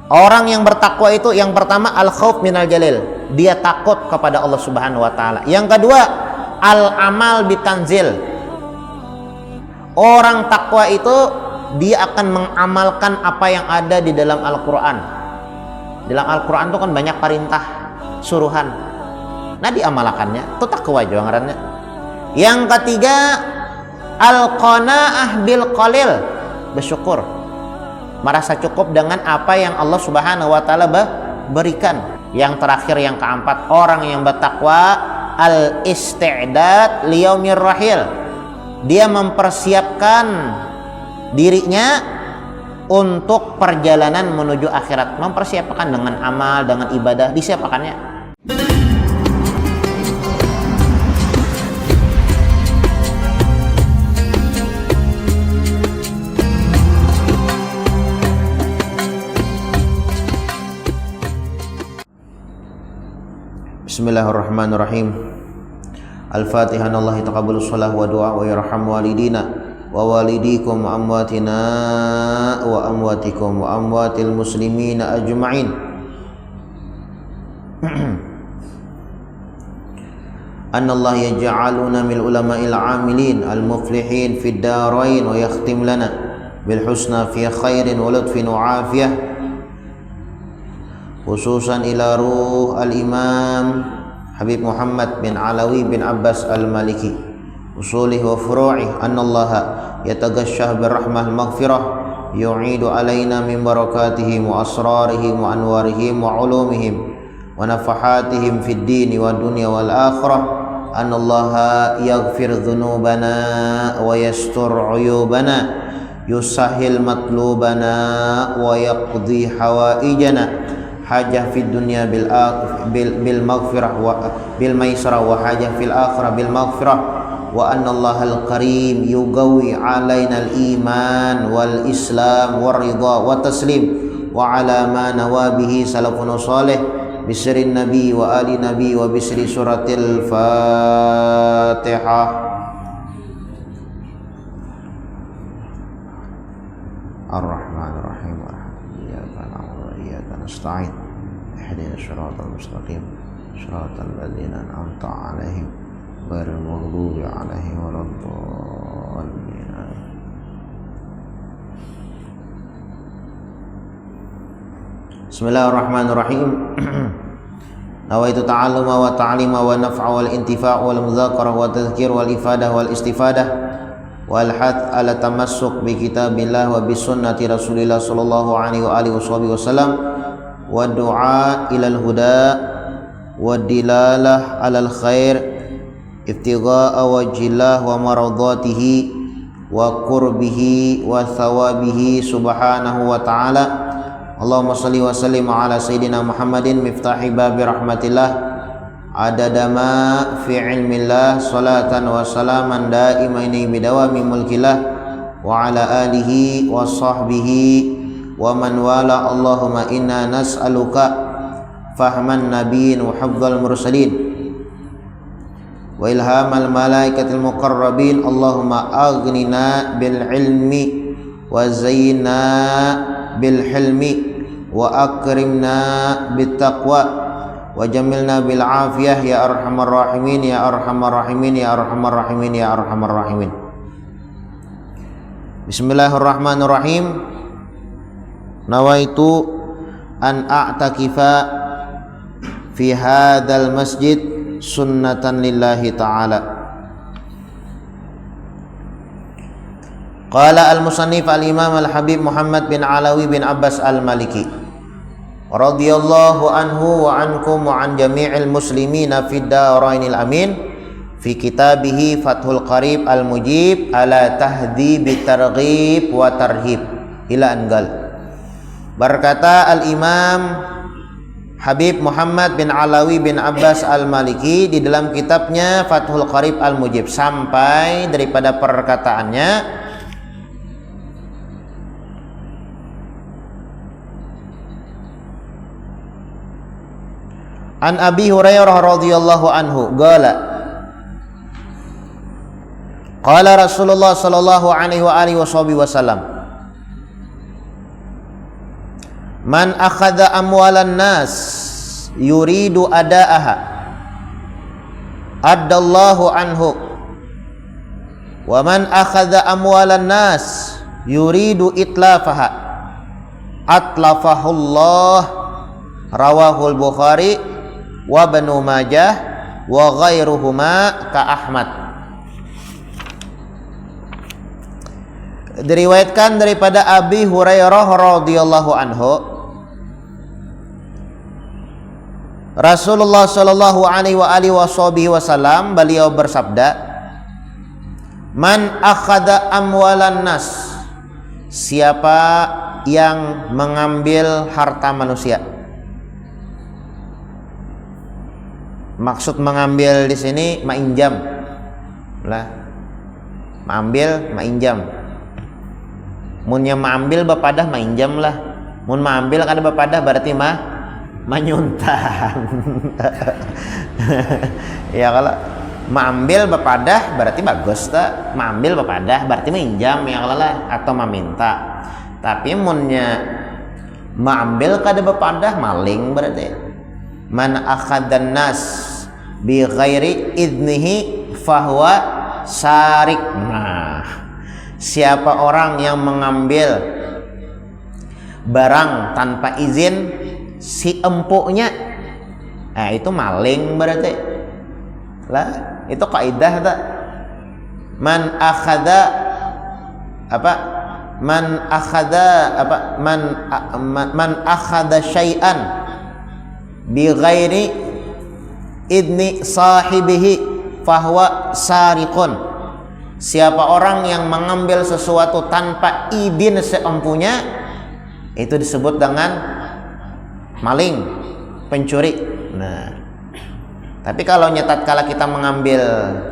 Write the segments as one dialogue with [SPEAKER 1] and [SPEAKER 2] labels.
[SPEAKER 1] Orang yang bertakwa itu yang pertama al-khauf minal jalil, dia takut kepada Allah Subhanahu wa taala. Yang kedua al-amal bitanzil. Orang takwa itu dia akan mengamalkan apa yang ada di dalam Al-Qur'an. Dalam Al-Qur'an itu kan banyak perintah, suruhan. Nah, diamalkannya itu takwa juga ngarannya. Yang ketiga al-qanaah bil qalil, bersyukur, merasa cukup dengan apa yang Allah Subhanahu wa taala berikan. Yang terakhir yang keempat, orang yang bertakwa al-isti'dad liyaumir rahil, dia mempersiapkan dirinya untuk perjalanan menuju akhirat, mempersiapkan dengan amal, dengan ibadah, disiapkannya. Bismillahirrahmanirrahim. Al-Fatihah. Allah taqabbal shalah wa du'a wa yarham walidina wa walidikum wa amwatina wa amwatikum wa amwatil muslimina ajma'in. Anna Allah yaj'aluna min ulama'il 'amilin al-muflihin fid darain wa yakhtim lana bil husna fi khairin wa lutfin wa 'afiyah. Khususan ila ruh al-imam Habib Muhammad bin Alawi bin Abbas al-Maliki, usulih wa furu'ih, anna Allah yataghashshah birrahmah al-maghfirah, yu'idu alaina min barakatihim wa asrarihim wa anwarihim wa ulumihim wa nafahatihim fid dini wa dunya wal akhirah, anna Allah yaghfir dhunubana wa yastur uyubana, yusahil matlubana wa yaqdi hawaijana, hajah fid dunya bil maghfirah wa bil maisarah wa hajah fil akhirah bil maghfirah, wa anna Allahal karim yugawi alaina al iman wal islam war ridha wa taslim wa ala ma nawabihi salafun salih bisrin nabi wa ali nabi wa bisri suratil Fatihah. Ar-Rahmanir-Rahim. Nasta'in ihdinas siratal mustaqim siratal ladzina an'amta 'alaihim ghairil maghdubi 'alaihim waladdallin. Bismillahirrahmanirrahim. Nawaitu ta'alluma wa ta'lima wa naf'a wal intifa' wal mudzakarah wa tadhkir wal ifadah wal istifadah wal hath ala tamassuk bi kitabillah wa bi sunnati Rasulillah sallallahu alaihi wa alihi wasallam wa du'a ilal huda wa dilalah alal khair ibtigha'a wajhillah wa maradatihi wa qurbihi wa thawabihi subhanahu wa ta'ala. Allahumma salli wa sallim ala sayyidina Muhammadin miftahi babi rahmatillah adada ma fi ilmillah salatan wa salaman daimaini bidawami mulkillah wa ala alihi wa sahbihi wa man wala. Allahumma inna nas'aluka fahman nabiyyin wa hafdzal mursalin wa ilhamal malaikatil muqarrabin. Allahumma aghnina bil ilmi wa zayyinna bil hilmi wa akrimna bit taqwa wa jamilna bil afiyah ya arhamar rahimin ya arhamar rahimin ya arhamar rahimin ya arhamar rahimin. Bismillahirrahmanirrahim. Nawaitu an a'takifa fi hadzal masjid sunnatan lillahi ta'ala. Qala al-musannif al-imam al-habib Muhammad bin Alawi bin Abbas al-Maliki radhiyallahu anhu wa ankum wa an jami'il muslimina fid darainil amin fi kitabihi Fathul Qarib al-Mujib ala tahdhib targhib wa tarhib ila angal. Berkata al-imam Habib Muhammad bin Alawi bin Abbas al-Maliki di dalam kitabnya Fathul Qarib al-Mujib sampai daripada perkataannya An Abi Hurairah radhiyallahu anhu qala Rasulullah sallallahu alaihi wa alihi wasallam Man akhadha amwalan nas yuridu ada'aha addallahu anhu wa man akhadha amwalan nas yuridu itlafaha atlafahullah. Rawahul Bukhari wa Ibnu Majah wa ghairuhuma ka Ahmad. Diriwayatkan daripada Abi Hurairah radhiyallahu anhu, Rasulullah sallallahu alaihi wasallam beliau bersabda, man akhadha amwalan nas, siapa yang mengambil harta manusia. Maksud mengambil di sini mainjam lah, mengambil mainjam. Munnya mengambil bapadah mainjam lah, mun mengambil kada bapadah berarti manyuntang. Ya kalau mengambil bapadah berarti bagus tak, mengambil bapadah berarti minjam ya kalau lah, atau meminta. Tapi munnya mengambil kada bapadah maling berarti. Man akhadan nas bi ghairi idnihi fahuwa sarik. Nah, siapa orang yang mengambil barang tanpa izin si empuknya, itu maling berarti lah. Itu kaidah tak? Man akhadha apa? Man akhadha syai'an bi ghairi idni sahibihi fahuwa sariqun. Siapa orang yang mengambil sesuatu tanpa izin seempunya, itu disebut dengan maling, pencuri. Nah, tapi kalau tatkala kita mengambil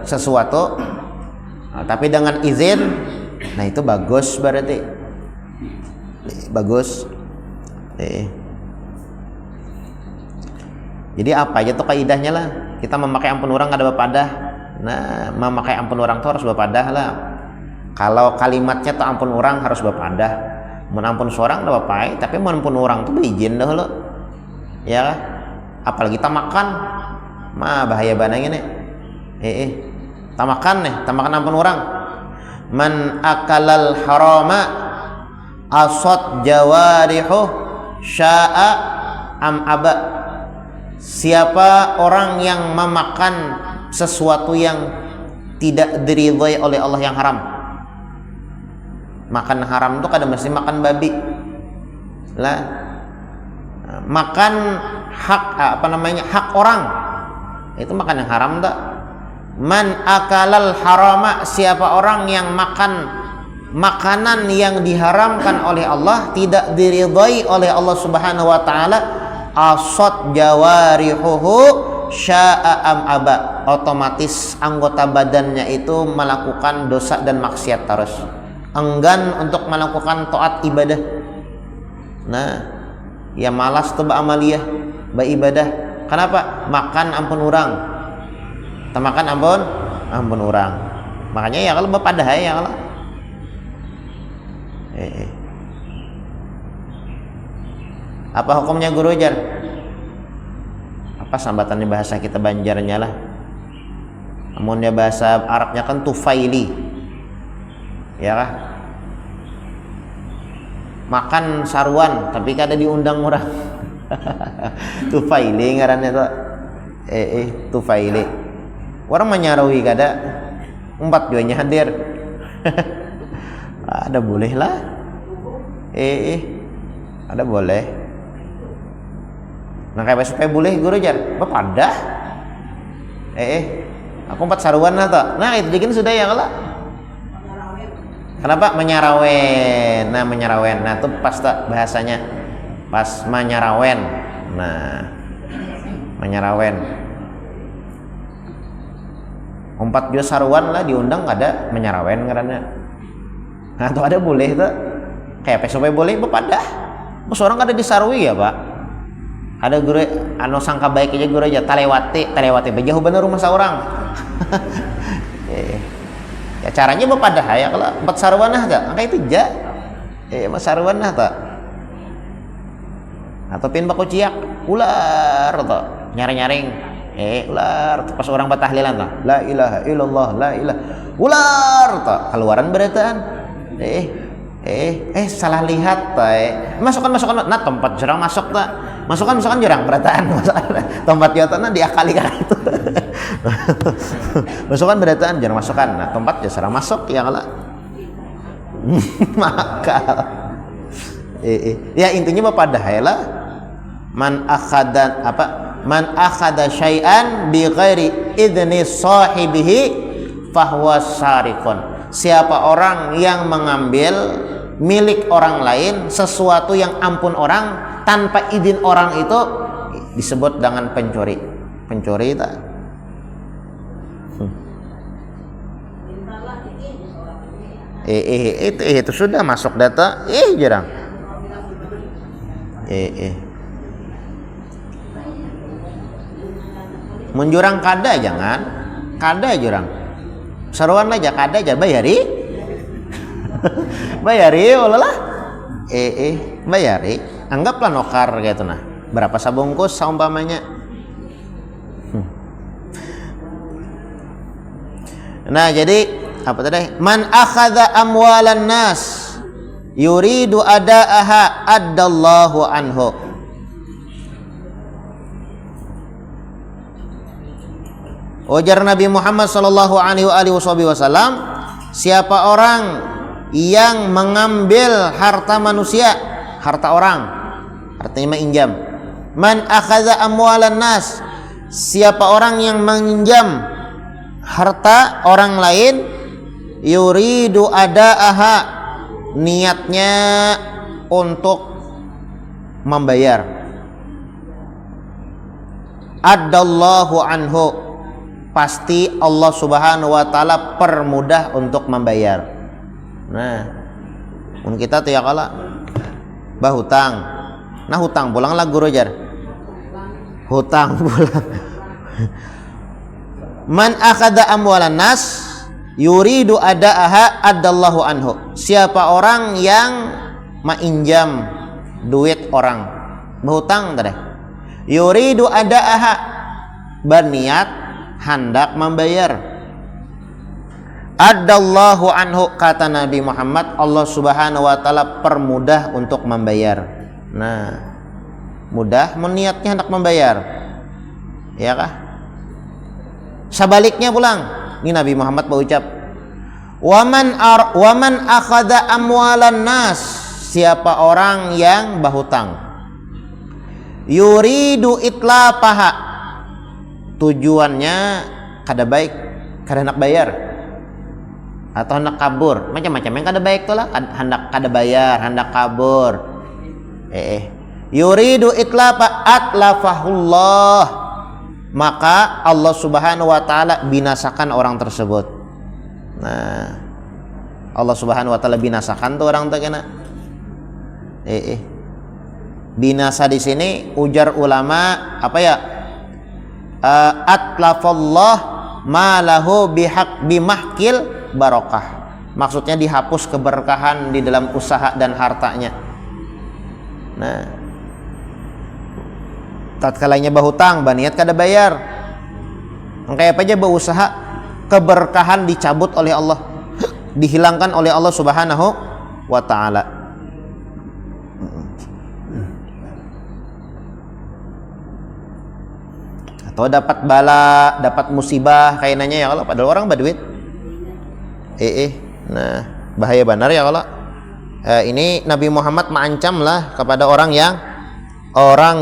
[SPEAKER 1] sesuatu tapi dengan izin, nah itu bagus berarti. Bagus. Jadi apa aja tuh kaidahnya lah. Kita memakai ampun orang ada bapadah. Nah, memakai ampun orang tuh harus bapadah lah. Kalau kalimatnya tuh ampun orang harus bapadah. Mun ampun seorang ada bapai, tapi mun ampun orang tuh berizin dah lo. Ya, apalagi kita makan, mah bahaya banget nih. Tak makan ampun orang. Man akalal harama asad jawarihu sya'a am aba. Siapa orang yang memakan sesuatu yang tidak diridhai oleh Allah yang haram. Makan haram itu kadang mesti makan babi lah, makan hak hak orang, itu makan yang haram tak. Man akalal harama, siapa orang yang makan makanan yang diharamkan oleh Allah, tidak diridhai oleh Allah Subhanahu wa taala, asad jawarihuhu sya'a am aba, otomatis anggota badannya itu melakukan dosa dan maksiat terus, enggan untuk melakukan taat ibadah. Nah, ya malas tuh amaliyah ibadah. Kenapa? Makan ampun orang, makan ampun orang. Makanya ya kalau bapadah ya kalau apa hukumnya guru jar? Apa sambatannya bahasa kita Banjarnya lah. Amunnya bahasa Arabnya kan tufaili. Ya kah? Makan saruan tapi kada diundang orang. Tufaili ngarannya tuh. Tufaili. Orang menyarawi kada. 4 juanya hadir. Ada boleh lah. Ada boleh. Nah kayak supaya boleh guru jar, bapadah. Aku 4 saruan lah toh. Nah itu bikin sudah ya kalau. Kenapa menyarawen? Nah menyarawen. Nah itu pas tak bahasanya, pas menyarawen. Nah menyarawen. 4 juta saruan lah diundang ada menyarawen karena. Nah itu ada boleh tuh. Kayak supaya boleh bapadah. Mas orang ada disarui ya pak. Ada guru anu sangka baik aja guru aja talewati bejauh bener rumah seorang. Ya caranya bapadah ya kalau 4 sarwanah tak angka itu ja mas sarwanah tak atau pin baku ciak ular tuh nyaring-nyaring ular tuh, pas orang batahlilan lah la ilaha illallah la ilaha ular tuh keluaran berataan salah lihat masukkan nah tempat jurang masuk tak masukkan jurang berataan tempat jatana diakali kan itu masukkan berataan jurang masukkan nah tempat jurang masuk ya kalau maka ya intinya apa dahailah man akhada syai'an bi ghairi idzni sahibihi fahuwa sariqun. Siapa orang yang mengambil milik orang lain sesuatu yang ampun orang tanpa izin orang itu disebut dengan pencuri tak itu sudah masuk data jarang menjurang kada jangan kada jurang seruan aja kada aja bayari olalah bayari anggaplah nokar gitu nah berapa sabungkus saumpamanya nah jadi apa tadi man akhadha amwalan nas yuridu adaaha addallahu anhu. Ujar Nabi Muhammad sallallahu alaihi wasallam, siapa orang yang mengambil harta manusia, harta orang, artinya menginjam. Man akhadha amwalan nas, siapa orang yang menginjam harta orang lain, yuridu adaaha, niatnya untuk membayar, addallahu anhu, pasti Allah subhanahu wa ta'ala permudah untuk membayar. Nah kita tuh ya kala bahutang nah hutang pulang lah guru jar hutang pulang man akhadha amwalan nas yuridu adaaha addallahu anhu, siapa orang yang mainjam duit orang berhutang tadi yuridu adaaha berniat hendak membayar addallahu anhu, kata Nabi Muhammad Allah subhanahu wa ta'ala permudah untuk membayar. Nah mudah meniatnya hendak membayar ya kah sebaliknya pulang ini Nabi Muhammad berucap waman akhadha amwalan nas, siapa orang yang berhutang yuridu itlafaha, tujuannya kada baik, kada hendak bayar atau hendak kabur, macam-macam yang kada baik tuh lah, hendak kada bayar, hendak kabur. Yuridu itlafa atlafahullah, maka Allah subhanahu wa ta'ala binasakan orang tersebut. Nah Allah subhanahu wa ta'ala binasakan tuh orang tuh kena binasa di sini ujar ulama apa ya, atlafallah malahu bimahkil barokah, maksudnya dihapus keberkahan di dalam usaha dan hartanya. Nah tatkalanya bahutang baniat kada bayar kayak apa aja berusaha keberkahan dicabut oleh Allah, dihilangkan oleh Allah subhanahu wa ta'ala. Atau dapat bala, dapat musibah kayak nanya ya kalau padahal orang berduit. Nah bahaya benar ya kalau ini Nabi Muhammad mengancam lah kepada orang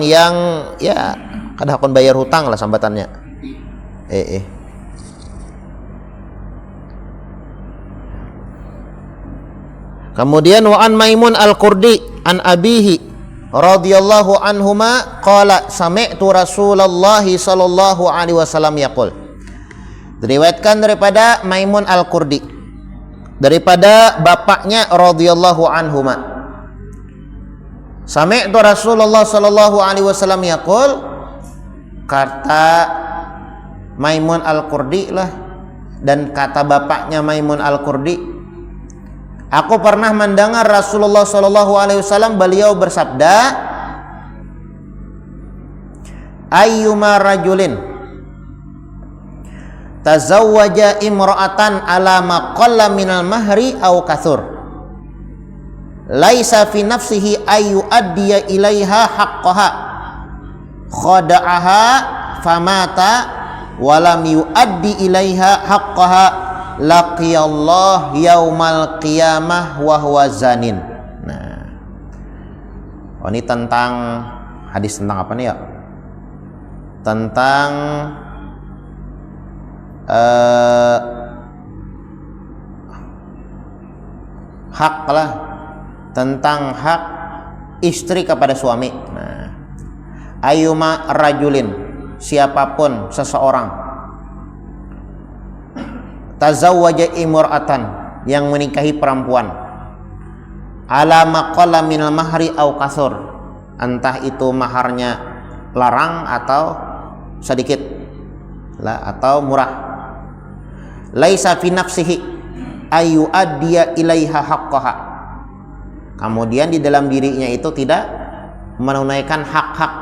[SPEAKER 1] yang ya kada akan bayar hutang lah sambatannya. Kemudian wa an Maimun al-Qurdi an abihi radhiyallahu anhuma qala sami'tu Rasulullah sallallahu alaihi wasallam yaqul. Diriwayatkan daripada Maimun al-Qurdi daripada bapaknya radhiyallahu anhuma, sami'tu Rasulullah sallallahu alaihi wasallam yaqul, kata Maimun al-Qurdi lah dan kata bapaknya Maimun al-Qurdi, aku pernah mendengar Rasulullah sallallahu alaihi wasallam beliau bersabda, ayyuma rajulin tazawwaja imra'atan ala ma qalla minal mahri aw kathur laisa fi nafsihi ayu addiya ilaiha haqqaha khada'aha famata walam yuaddi ilaiha haqqaha laqiyallah yaumal qiyamah wa huwa zanin. Nah, ini tentang hadis tentang apa nih ya? Tentang hak lah, tentang hak istri kepada suami. Nah, ayyuma rajulin, siapapun seseorang, tazawwaja imra'atan, yang menikahi perempuan, ala maqalla minal mahri au kasur, entah itu maharnya larang atau sedikit lah, atau murah, laisa fi nafsihi ayu addiya ilaiha haqqaha, kemudian di dalam dirinya itu tidak menunaikan hak-hak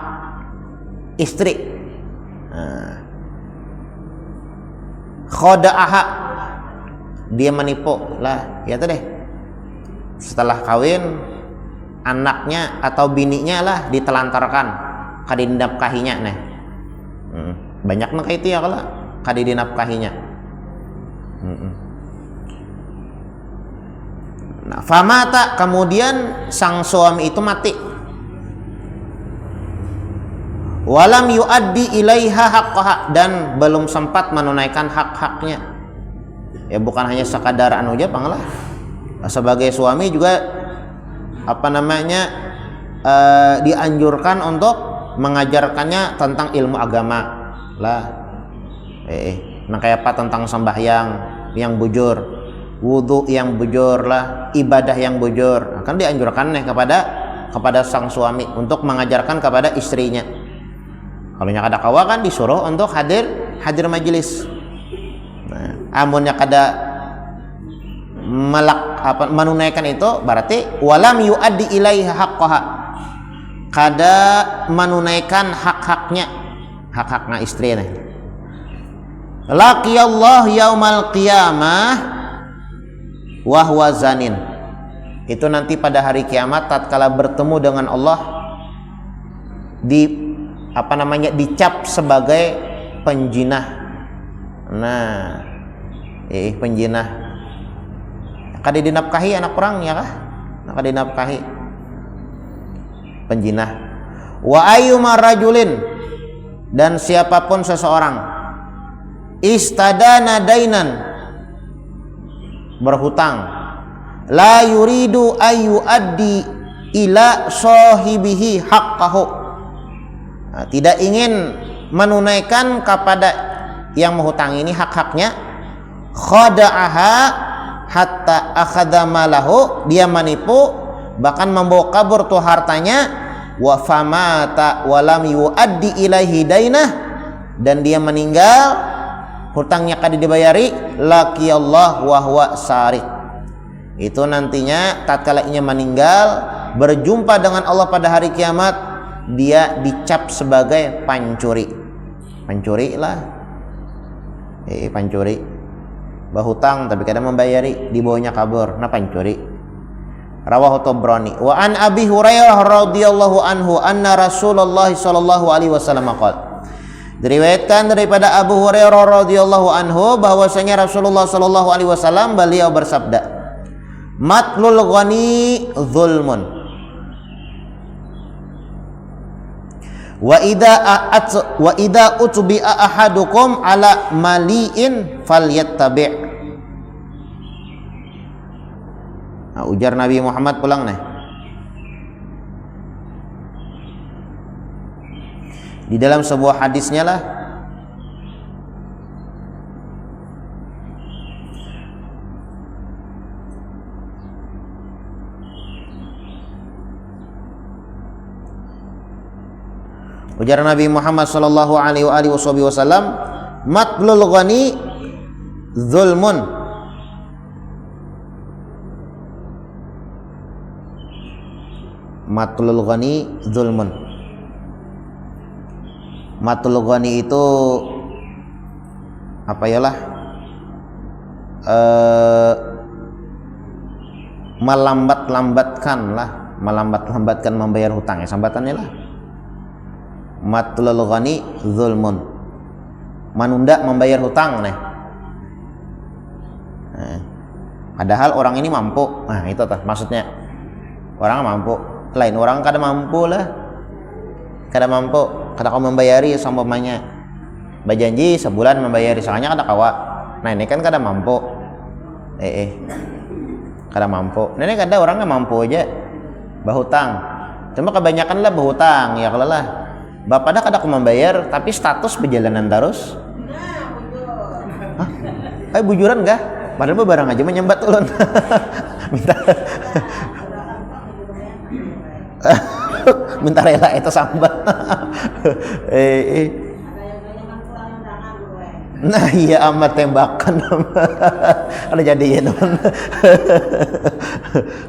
[SPEAKER 1] istri. Khada'aha, dia menipu lah, ya tuh deh, setelah kawin anaknya atau bininya lah ditelantarkan kadinapkahinya. Nah, banyak mah kayak itu ya, kalau kadinapkahinya. Nah, famata, kemudian sang suami itu mati, walam yuaddi ilaiha haqqaha, dan belum sempat menunaikan hak-haknya. Ya bukan hanya sekadar anu aja panglah, sebagai suami juga dianjurkan untuk mengajarkannya tentang ilmu agama lah. Kayak apa, tentang sembahyang yang bujur, wudu yang bujur lah, ibadah yang bujur, akan dianjurkan kepada sang suami untuk mengajarkan kepada istrinya. Kalau nya kada kawa kan disuruh untuk hadir majelis. Nah, amunnya kada menunaikan itu, berarti walam yuaddi ilaiha haqqaha, kada menunaikan hak-haknya istri. Nah, laqiyallah yaumal qiyamah wa huwa zanin, itu nanti pada hari kiamat tatkala bertemu dengan Allah dicap sebagai penjinah. Nah, penjinah kada dinapkahi anak orang ya kah? Kada dinapkahi, penjinah. Wa ayyuma rajulin, dan siapapun seseorang, istadana dainan, berhutang, la yuridu ayu addi ila sahibihi haqqahu, tidak ingin menunaikan kepada yang menghutang ini hak-haknya, khada'aha hatta akhadha malahu, dia menipu bahkan membawa kabur tuh hartanya, wa famata walam yuaddi ilaihi dainah, dan dia meninggal hutangnya kada dibayari, laqiyallah wa huwa sarik, itu nantinya tatkala ia meninggal berjumpa dengan Allah pada hari kiamat, dia dicap sebagai pancuri lah, pancuri, bahutang tapi kadang membayari, dibawanya kabur, nah pancuri. Rawahu Tabrani. Wa an Abi Hurairah radhiyallahu anhu anna Rasulullah sallallahu alaihi wasallam qala, diriwayatkan daripada Abu Hurairah radhiyallahu anhu bahwasanya Rasulullah sallallahu alaihi wasallam beliau bersabda, matlul ghani zulmun wa idza utbi'a ahadukum ala mali'in falyattabi'. Nah, ujar Nabi Muhammad pulang nih, di dalam sebuah hadisnya lah, ujar Nabi Muhammad sallallahu alaihi wasallam, matlul ghani zulmun, matlul ghani zulmun, Matul ghani itu apa yalah? Melambat-lambatkan membayar hutang ya sambatannya lah. Matul ghani zulmun. Menunda membayar hutang nih. Padahal orang ini mampu. Nah, itu tuh maksudnya. Orang mampu. Lain orang kada mampu lah. Kada mampu, kada kau membayari seumpamanya. Berjanji sebulan membayari, soalnya kada kawa. Nah, ini kan kada mampu. Kada mampu. Nah, ini kada orangnya mampu aja bahutang. Cuma kebanyakan lah bahutang ya kalau lah. Bapak dah kada kau membayar tapi status perjalanan terus. Hah? Bujuran gak? Padahal barang aja menyambat ulun. Minta minta rela itu sambat. Nah iya amat tembakan. Ada jadi ya non.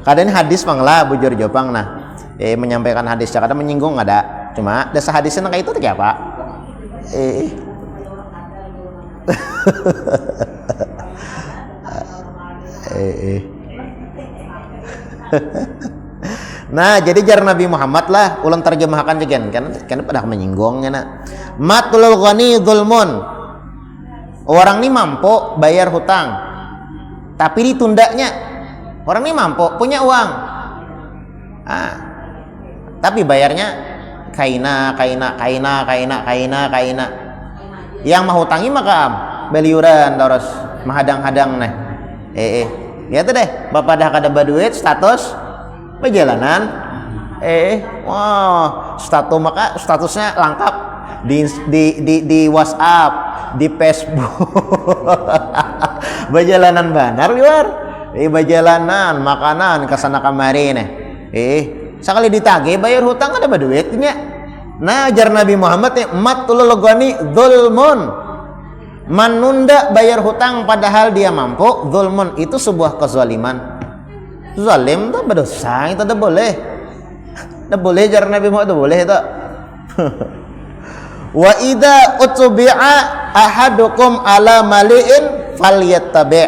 [SPEAKER 1] Kadang hadis manglah bujur jopang nah. Menyampaikan hadis kadang menyinggung ada. Cuma dasar hadisnya kayak itu tuh apa? Nah jadi jar Nabi Muhammad lah ulang terjemahkan juga kan pada menyinggungnya nak matul ghani zulmun, orang ini mampu bayar hutang tapi ditundanya. Orang ini mampu punya uang tapi bayarnya kaina yang mahutangi maka beliuran terus mahadang-hadang nah. Ya tuh deh, bapak dah kada berduit status perjalanan. Statusnya lengkap di WhatsApp, di Facebook. Perjalanan banar luar. Perjalanan makanan kesana kemari nih. Sekali ditagih bayar hutang ada berduitnya. Nah, ajar Nabi Muhammad nih matul ghani zulmun. Menunda bayar hutang padahal dia mampu, zulmun itu sebuah kezaliman. Zalim itu berdosa, itu tidak boleh. Tidak boleh jar Nabi Muhammad, tidak boleh itu. Wa idza utbi'a ahadukum ala mali'in falyattabi'.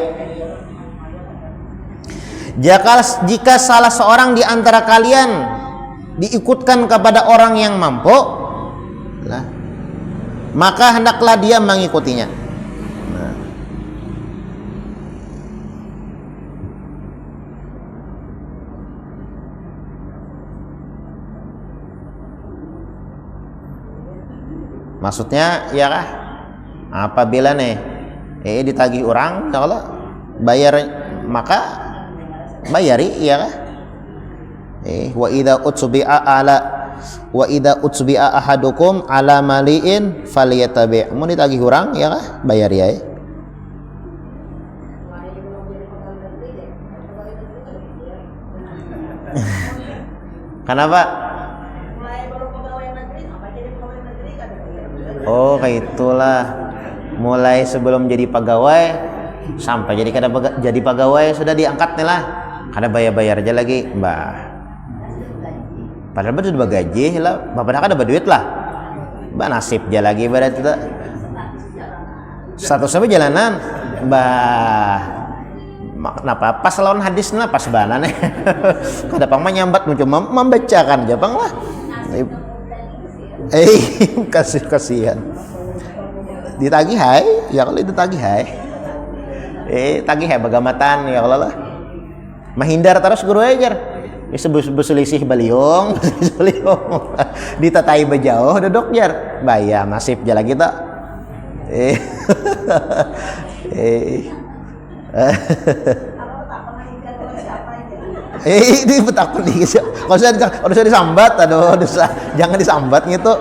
[SPEAKER 1] Jika salah seorang di antara kalian diikutkan kepada orang yang mampu, maka hendaklah dia mengikutinya. Maksudnya ya kah? Apabila nih ditagih orang kalau bayar maka bayari ya kah? Wa idza utbi'a ahadukum ala mali'in falyatabi'. Mun ditagih orang ya kah? Bayari ya. Kenapa? Oh kayak itulah, mulai sebelum jadi pegawai sampai jadi pegawai sudah diangkat nih lah, kada bayar aja lagi mbah. Padahal sudah bergaji lah, bapak kada berduit lah, mbah nasib aja lagi berarti itu. Statusnya jalanan mbah. Kenapa pas lawan hadisnya pas banan nih. Kada pang menyambat cuma membacakan aja pang lah. Kasihan ditagih hai ya kalau ditagih hai tagih hai bagamatan ya kalau lah menghindar terus guru ajar berselisih baliong ditatai bejauh duduk jar bayar nasib jalan kita Ini betakun di kalau saya disambat, aduh dosa, jangan disambat gitu.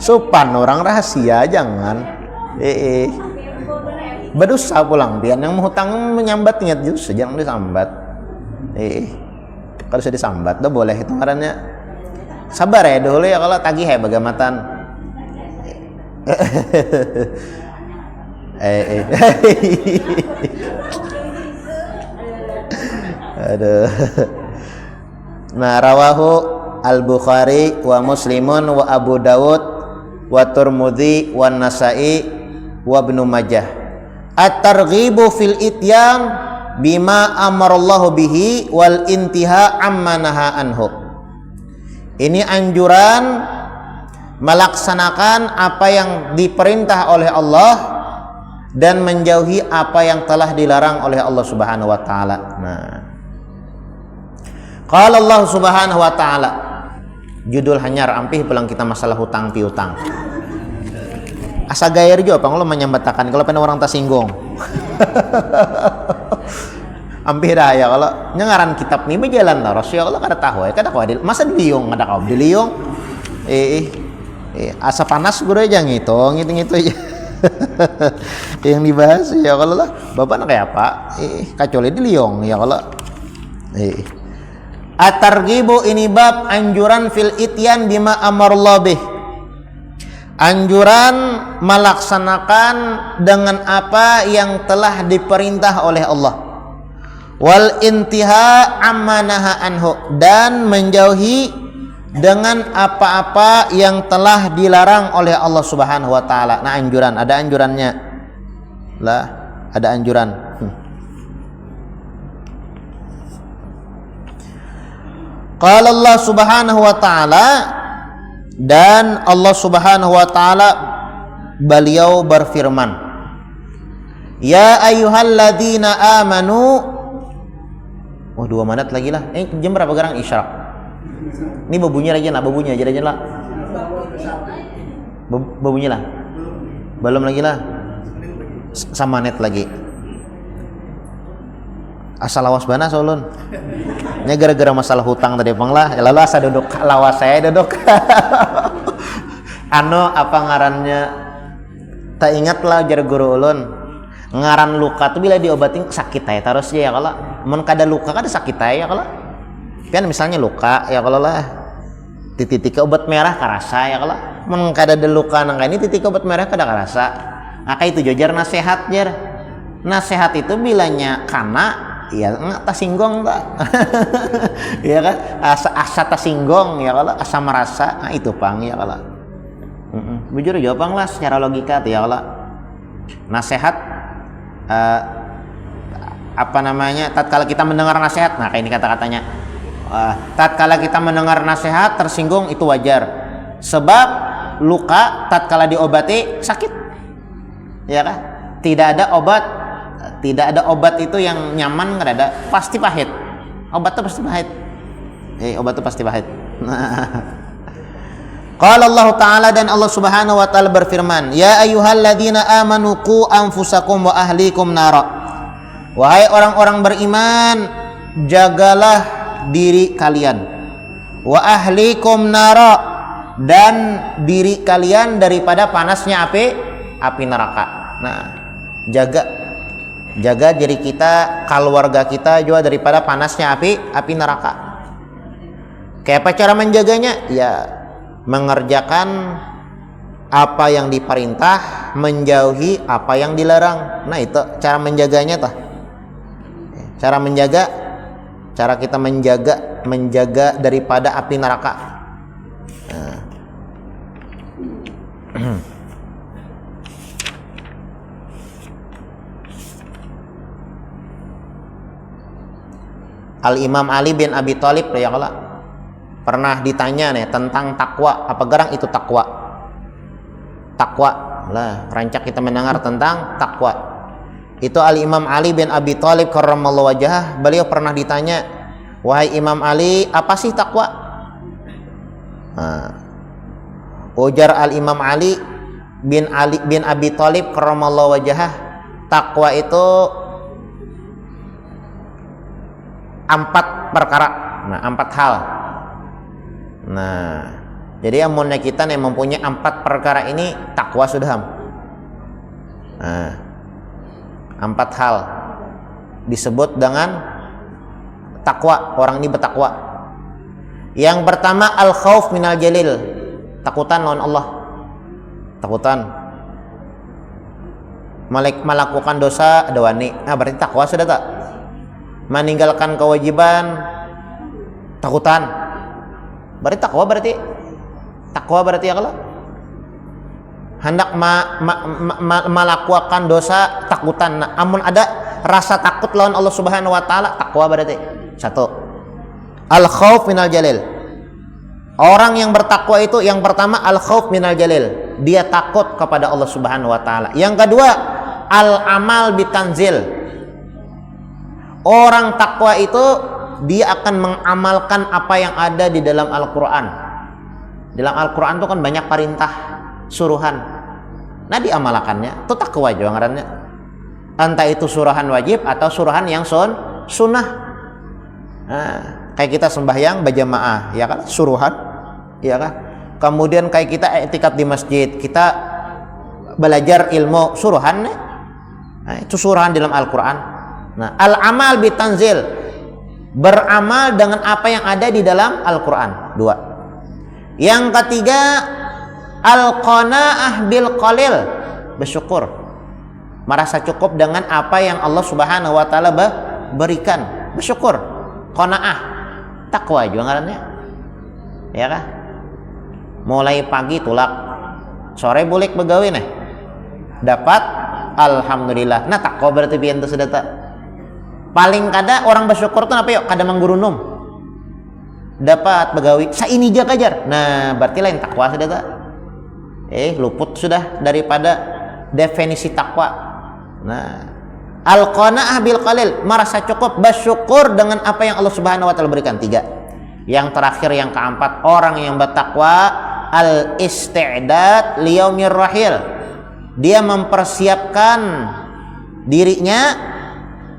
[SPEAKER 1] Sopan orang rahasia jangan. Berdosa pulang pian yang menghutang menyambatnya justru jangan disambat. Kalau saya disambat dah boleh itu ngarannya. Sabar ya dulu ya kalau tagih ya bagamatan. Aduh. Nah, rawahu Al-Bukhari wa Muslimun wa Abu Dawud wa Tirmidzi wa Nasa'i wa Ibnu Majah. At-targhibu fil ityan bima amarallahu bihi wal intiha amma naha anhu. Ini anjuran melaksanakan apa yang diperintah oleh Allah dan menjauhi apa yang telah dilarang oleh Allah Subhanahu wa taala. Nah, qala Allah Subhanahu wa taala, judul hanyar ampih pulang kita masalah hutang piutang. Asa gair jo pang lo menyambatakan kalau pena orang tersinggung. Ampih dah ya kalau nyengaran kitab ni berjalan terus ya Allah kada tahu ya kada kau adil masa diliung ada kau diliung asa panas guru aja ngitung aja. Yang dibahas ya kalau lah bapak nak kayak apa kacole diliung ya kalau at-targhibu ini bab anjuran fil ityan bima amarallahu bih, anjuran melaksanakan dengan apa yang telah diperintah oleh Allah, wal intiha amma naha anhu, dan menjauhi dengan apa-apa yang telah dilarang oleh Allah Subhanahu wa taala. Nah, anjuran, ada anjurannya. Lah, ada anjuran. Qala Allah Subhanahu wa taala, dan Allah Subhanahu wa taala beliau berfirman, ya ayyuhalladzina amanu. Oh, 2 menit lagi lah. Jam berapa sekarang isya? Ini babunya aja lah, babunya aja lah. Babunya lah. Belum lagi lah. Sama net lagi. Asal lawas bana solun. Nya gara-gara masalah hutang tadi bang lah. Ya lalu asa duduk lawas saya duduk. Apa ngarannya? Tak ingat lah jar guru ulun. Ngaran luka tuh bila diobatin sakit ya terus ya kalau mun kada luka kada sakit ya kalau. Kan misalnya luka ya kalau lah titik obat merah karasa ya kalau mun kada ada luka nang ini titik obat merah kada karasa. Maka itu jojar nasihat jar. Nasihat itu bilanya kana ya enggak tasinggung tak. Ya kan asa tasinggung ya kalau asa merasa nah itu pang ya kalau. Bujur jawab pang lah secara logika ya kalau. Nasihat apa namanya tatkala kita mendengar nasihat, nah kayak ini kata-katanya tatkala kita mendengar nasihat tersinggung itu wajar sebab luka tatkala diobati sakit ya kan, tidak ada obat itu yang nyaman, nggak ada, pasti pahit obat itu pasti pahit obat itu pasti pahit. Qala Allah Ta'ala, dan Allah Subhanahu wa taala berfirman, ya ayyuhalladzina amanu qu anfusakum wa ahlikum nara. Wahai orang-orang beriman, jagalah diri kalian, wa ahlikum nara, dan diri kalian daripada panasnya api neraka. Nah, jaga diri kita, keluarga kita juga daripada panasnya api neraka. Kayak apa cara menjaganya? Ya mengerjakan apa yang diperintah, menjauhi apa yang dilarang. Nah, itu cara menjaganya tah. Cara kita menjaga daripada api neraka. Nah. Al-Imam Ali bin Abi Thalib ya Allah pernah ditanya nih tentang takwa, apa garang itu takwa lah, rancak kita mendengar tentang takwa. Itu Al-Imam Ali bin Abi Thalib karramallahu wajhah, beliau pernah ditanya, wahai Imam Ali, apa sih takwa? Ujar Al-Imam Ali bin Abi Thalib karramallahu wajhah, takwa itu 4 perkara, 4 hal. Nah, jadi amunnya kita yang mempunyai 4 perkara ini takwa sudah. Nah, 4 hal disebut dengan takwa, orang ini bertakwa. Yang pertama al-khauf minal jalil, takutan lawan Allah, takutan melakukan dosa ada wani. Nah, berarti takwa sudah tak? Meninggalkan kewajiban takutan, berarti takwa, berarti ya kalau hendak melakukan dosa takutan. Nah, amun ada rasa takut lawan Allah Subhanahu wa taala, takwa berarti. Satu. Al khauf minal jalil. Orang yang bertakwa itu yang pertama al khauf minal jalil. Dia takut kepada Allah Subhanahu wa taala. Yang kedua, al amal bitanzil. Orang takwa itu dia akan mengamalkan apa yang ada di dalam Al-Qur'an. Dalam Al-Qur'an itu kan banyak perintah, suruhan. Nah, diamalkannya itu takwa juga ngarannya. Entah itu suruhan wajib atau suruhan yang sunnah. Nah, kayak kita sembahyang berjamaah, ya kan? Suruhan, ya kan? Kemudian kayak kita i'tikaf di masjid, kita belajar ilmu, suruhan. Nah, itu suruhan dalam Al-Qur'an. Nah, al-amal bitanzil, beramal dengan apa yang ada di dalam Al-Qur'an. 2. Yang ketiga, al-qanaah bil qalil, bersyukur, merasa cukup dengan apa yang Allah Subhanahu wa taala berikan, bersyukur, qanaah, takwa juga ngarannya. Ya kan? Mulai pagi tulak, sore boleh begawe nih, dapat alhamdulillah. Nah, takwa berarti pian teu sedeta. Paling kada orang bersyukur tuh apa yuk? Kada manggurunum, dapat begawi saini aja kajar. Nah, berarti lain takwa sudah tak? Luput sudah daripada definisi takwa. Nah, al-qanaah bil qalil, merasa cukup, bersyukur dengan apa yang Allah Subhanahu wa taala berikan. 3. Yang terakhir, yang keempat, orang yang bertakwa al-isti'dad liyaumir rahil. Dia mempersiapkan dirinya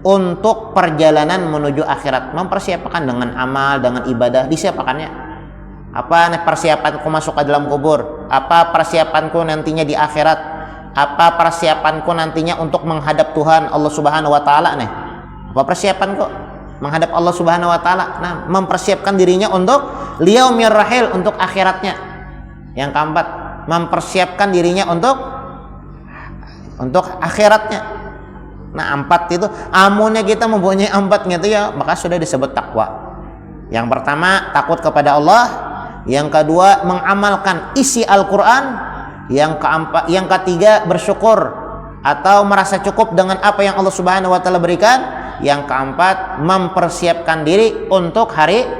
[SPEAKER 1] untuk perjalanan menuju akhirat, mempersiapkan dengan amal, dengan ibadah, disiapkannya. Apa persiapanku masuk ke dalam kubur? Apa persiapanku nantinya di akhirat? Apa persiapanku nantinya untuk menghadap Tuhan Allah Subhanahu wa taala nih? Apa persiapanku menghadap Allah Subhanahu wa taala? Nah, mempersiapkan dirinya untuk liyaumir rahil, untuk akhiratnya. Yang keempat, mempersiapkan dirinya untuk akhiratnya. Nah, 4 itu amunnya kita mempunyai 4-nya itu ya, maka sudah disebut takwa. Yang pertama, takut kepada Allah. Yang kedua, mengamalkan isi Al-Qur'an. Yang ketiga, bersyukur atau merasa cukup dengan apa yang Allah Subhanahu wa taala berikan. Yang keempat, mempersiapkan diri untuk hari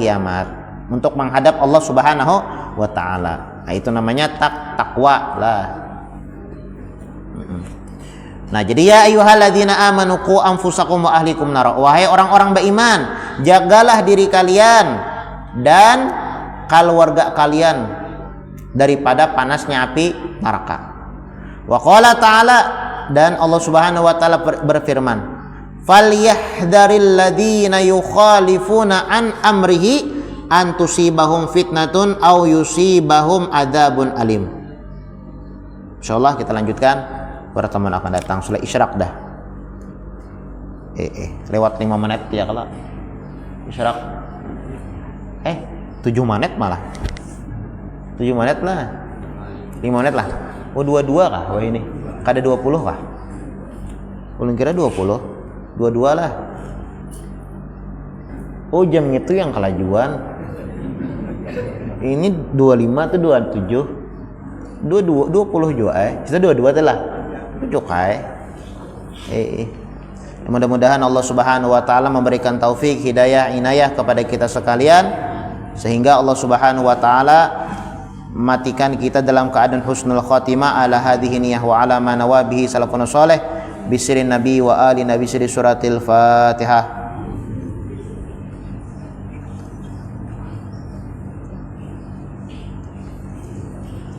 [SPEAKER 1] kiamat, untuk menghadap Allah Subhanahu wa taala. Nah, itu namanya takwa lah. Nah, jadi ya ayyuhalladzina amanu qu anfusakum wa ahlikum nar. Wahai orang-orang beriman, jagalah diri kalian dan keluarga kalian daripada panasnya api neraka. Wa qala ta'ala, dan Allah Subhanahu wa taala berfirman, "Falyahdharil ladzina yukhalifuna an amrihi an tusibahum fitnatun aw yusibahum adzabun alim." Insyaallah kita lanjutkan pertemuan akan datang. Sudah isyraq dah. Lewat 5 menit ya kalau isyraq. 7 menit malah. 7 menit lah. 5 menit lah. Oh, 22 kah? Wah, ini. Kada 20 kah? Ulun kira 20. 22 lah. Oh, jam itu yang kelajuan. Ini 25 tuh 27. 20 juga Kita 22 tuh lah. Cukai. Mudah-mudahan Allah Subhanahu wa taala memberikan taufik, hidayah, inayah kepada kita sekalian, sehingga Allah Subhanahu wa taala matikan kita dalam keadaan husnul khatimah ala hadhihi niyah wa ala ma nawabihi salafun salih bisirin nabi wa ali nabi siri suratil Fatihah.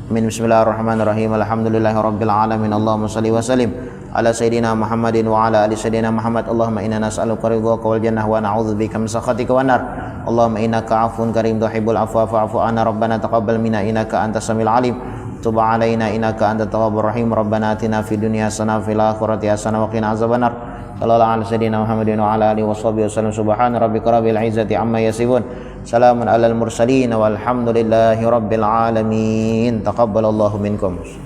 [SPEAKER 1] Bismillahirrahmanirrahim. Alhamdulillahirabbil alamin. Allahumma shalli wa sallim ala sayyidina Muhammadin wa ala ali sayyidina Muhammad. Allahumma inna nas'aluka ridhaka wal jannah wa na'udzubika min sakhatika wan nar. Allahumma innaka 'afuwun karim tuhibbul 'afwa fa'fu 'anna. Rabbana taqabbal minna innaka antas samiul 'alim. Tub 'alaina innaka antat tawwabur rahim. Rabbana atina fid dunya hasanah wa fil akhirati hasanah wa qina azabannar. Sallallahu ala sayyidina Muhammadin wa ala alihi washabihi wasallam. Subhana rabbika rabbil izzati amma yasifun. Salamun alal mursalin walhamdulillahi rabbil alamin. Taqabbalallahu minkum.